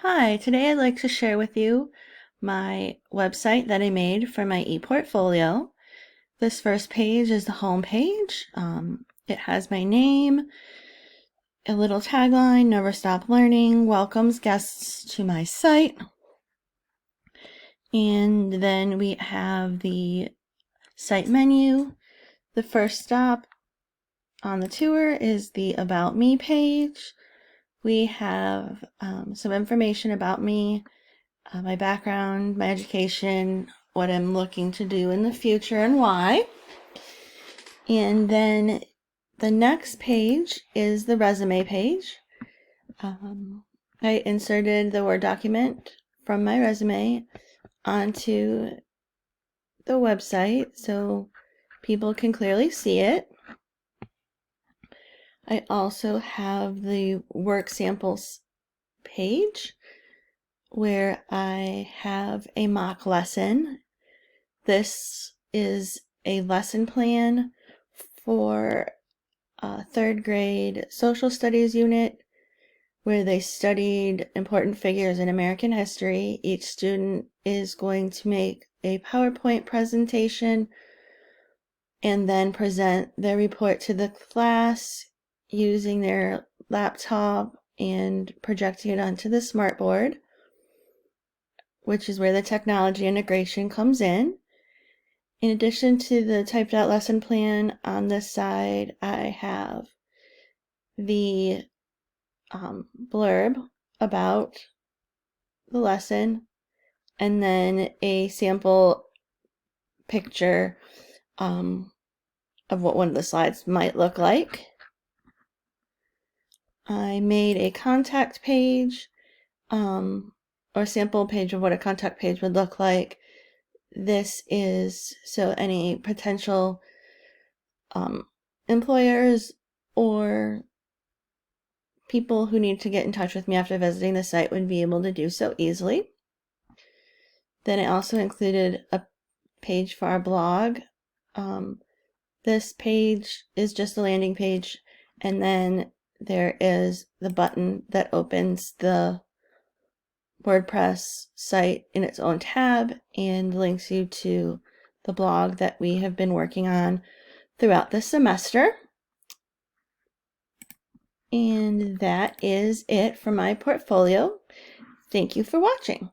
Hi, today I'd like to share with you my website that I made for my ePortfolio. This first page is the home page. It has my name, a little tagline, Never Stop Learning, welcomes guests to my site. And then we have the site menu. The first stop on the tour is the About Me page. We have some information about me, my background, my education, what I'm looking to do in the future, and why. And then the next page is the resume page. I inserted the Word document from my resume onto the website so people can clearly see it. I also have the work samples page where I have a mock lesson. This is a lesson plan for a third grade social studies unit where they studied important figures in American history. Each student is going to make a PowerPoint presentation and then present their report to the class using their laptop and projecting it onto the smartboard, which is where the technology integration comes in. In addition to the typed out lesson plan, on this side I have the blurb about the lesson and then a sample picture of what one of the slides might look like. I made a contact page or a sample page of what a contact page would look like. This is so any potential employers or people who need to get in touch with me after visiting the site would be able to do so easily. Then I also included a page for our blog. This page is just a landing page, and then there is the button that opens the WordPress site in its own tab and links you to the blog that we have been working on throughout the semester. And that is it for my portfolio. Thank you for watching.